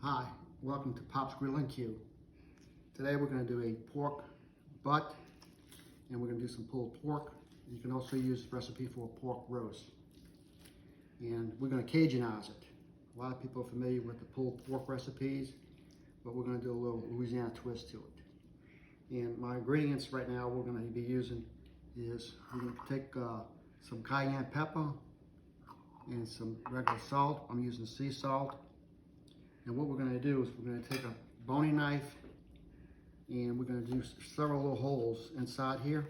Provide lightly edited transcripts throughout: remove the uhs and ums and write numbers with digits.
Hi, welcome to Pop's Grill and Q. Today we're going to do a pork butt and we're going to do some pulled pork. You can also use the recipe for a pork roast. And we're going to Cajuinize it. A lot of people are familiar with the pulled pork recipes, but we're going to do a little Louisiana twist to it. And my ingredients right now we're going to be using is we're going to take some cayenne pepper and some regular salt. I'm using sea salt. And what we're going to do is we're going to take a boning knife and we're going to do several little holes inside here.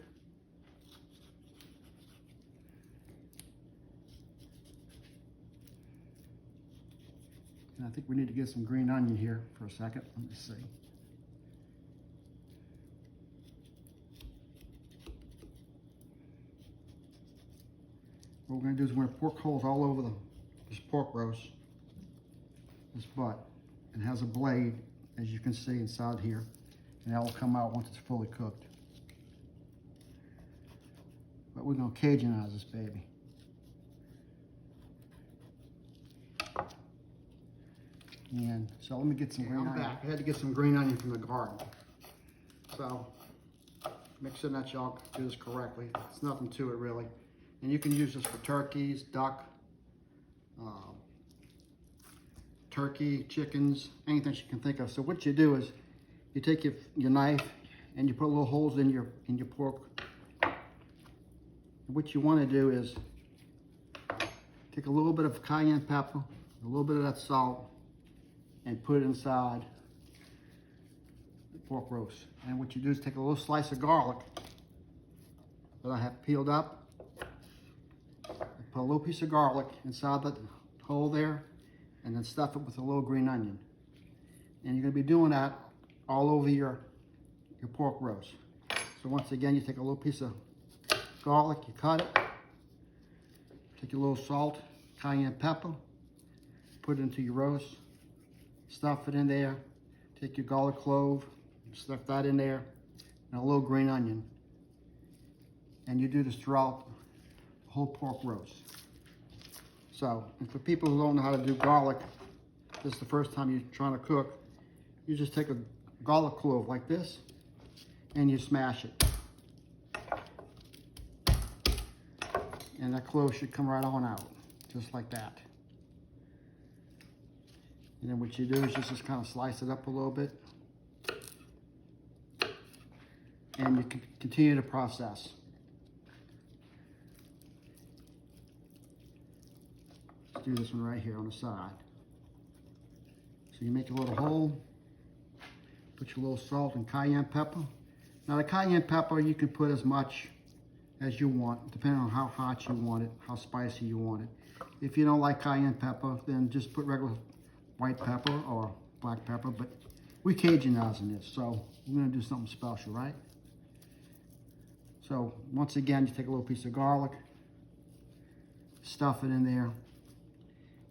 And I think we need to get some green onion here for a second. Let me see. What we're going to do is we're going to poke holes all over this pork roast, this butt. It has a blade, as you can see inside here, and that will come out once it's fully cooked. But we're going to Cajuinize this baby. And so let me get some green onion. I had to get some green onion from the garden. So make sure that y'all do this correctly. It's nothing to it really. And you can use this for turkeys, duck, turkey, chickens, anything you can think of. So what you do is you take your knife and you put little holes in your pork. And what you want to do is take a little bit of cayenne pepper, a little bit of that salt, and put it inside the pork roast. And what you do is take a little slice of garlic that I have peeled up, put a little piece of garlic inside the hole there, and then stuff it with a little green onion. And you're going to be doing that all over your pork roast. So once again, you take a little piece of garlic, you cut it, take a little salt, cayenne pepper, put it into your roast, stuff it in there, take your garlic clove, stuff that in there, and a little green onion. And you do this throughout the whole pork roast. So, and for people who don't know how to do garlic, this is the first time you're trying to cook, you just take a garlic clove like this, and you smash it. And that clove should come right on out, just like that. And then what you do is just kind of slice it up a little bit. And you can continue the process. Let's do this one right here on the side. So you make a little hole, put your little salt and cayenne pepper. Now the cayenne pepper you can put as much as you want, depending on how hot you want it, how spicy you want it. If you don't like cayenne pepper, then just put regular white pepper or black pepper, but we Cajunizing this, so we're gonna do something special, right? So once again, you take a little piece of garlic, stuff it in there,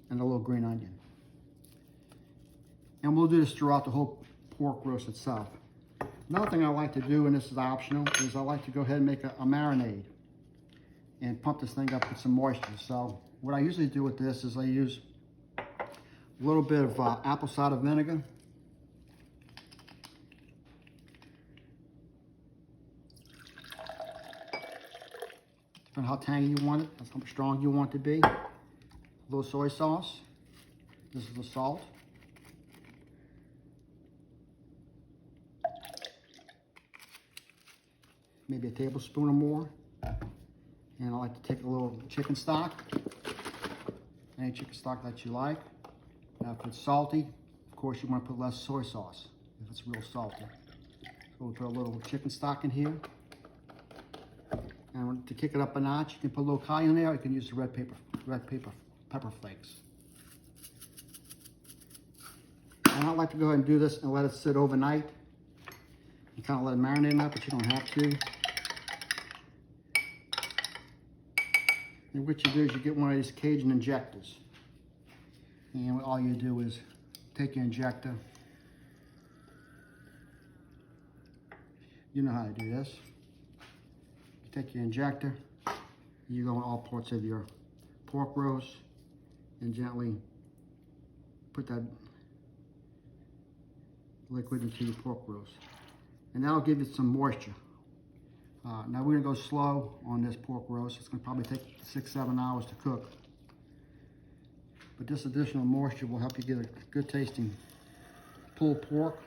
and a little green onion. And we'll do this throughout the whole pork roast itself. Another thing I like to do, and this is optional, is I like to go ahead and make a marinade and pump this thing up with some moisture. So what I usually do with this is I use a little bit of apple cider vinegar. Depending on how tangy you want it, that's how strong you want it to be. A little soy sauce. This is the salt. Maybe a tablespoon or more. And I like to take a little chicken stock. Any chicken stock that you like. Now if it's salty, of course you want to put less soy sauce if it's real salty. So we'll put a little chicken stock in here. And to kick it up a notch, you can put a little cayenne in there, or you can use the red pepper flakes. And I like to go ahead and do this and let it sit overnight. You kind of let it marinate in that, but you don't have to. And what you do is you get one of these Cajun injectors. And all you do is take your injector. You know how to do this. You take your injector, you go in all parts of your pork roast, and gently put that liquid into your pork roast. And that'll give it some moisture. Now we're gonna go slow on this pork roast. It's gonna probably take 6-7 hours to cook. But this additional moisture will help you get a good tasting pulled pork.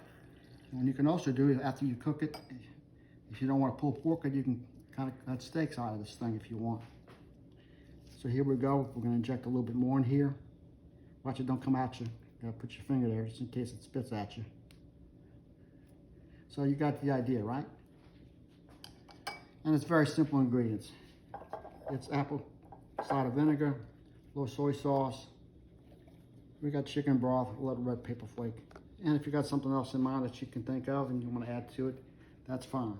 And you can also do it after you cook it. If you don't want to pull pork, you can kind of cut steaks out of this thing if you want. So here we go. We're gonna inject a little bit more in here. Watch it don't come at you. You gotta put your finger there just in case it spits at you. So you got the idea, right? And it's very simple ingredients. It's apple cider vinegar, a little soy sauce. We got chicken broth, a little red pepper flake. And if you got something else in mind that you can think of and you want to add to it, that's fine.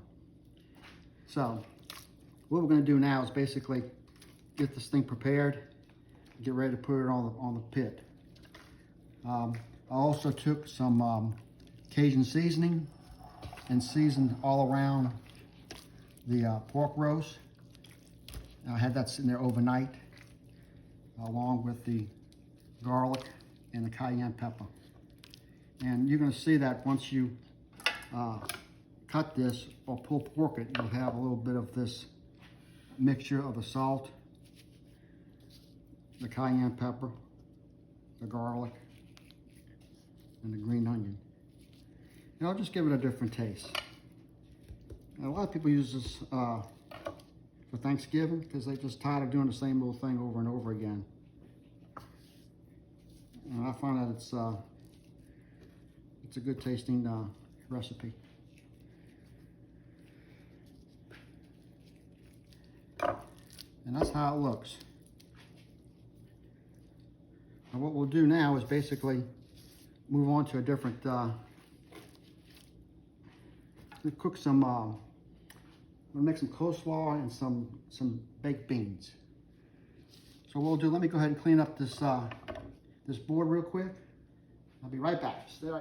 So what we're going to do now is basically get this thing prepared, get ready to put it on the pit. I also took some Cajun seasoning and seasoned all around the pork roast. I had that sitting there overnight, along with the garlic and the cayenne pepper. And you're going to see that once you cut this or pull pork it, you'll have a little bit of this mixture of the salt, the cayenne pepper, the garlic, and the green onion. And I'll just give it a different taste. And a lot of people use this for Thanksgiving because they're just tired of doing the same little thing over and over again. And I find that it's a good tasting recipe. And that's how it looks. And what we'll do now is basically move on to a different, we'll cook some, we'll make some coleslaw and some baked beans. So what we'll do, let me go ahead and clean up this, this board real quick. I'll be right back. Stay right.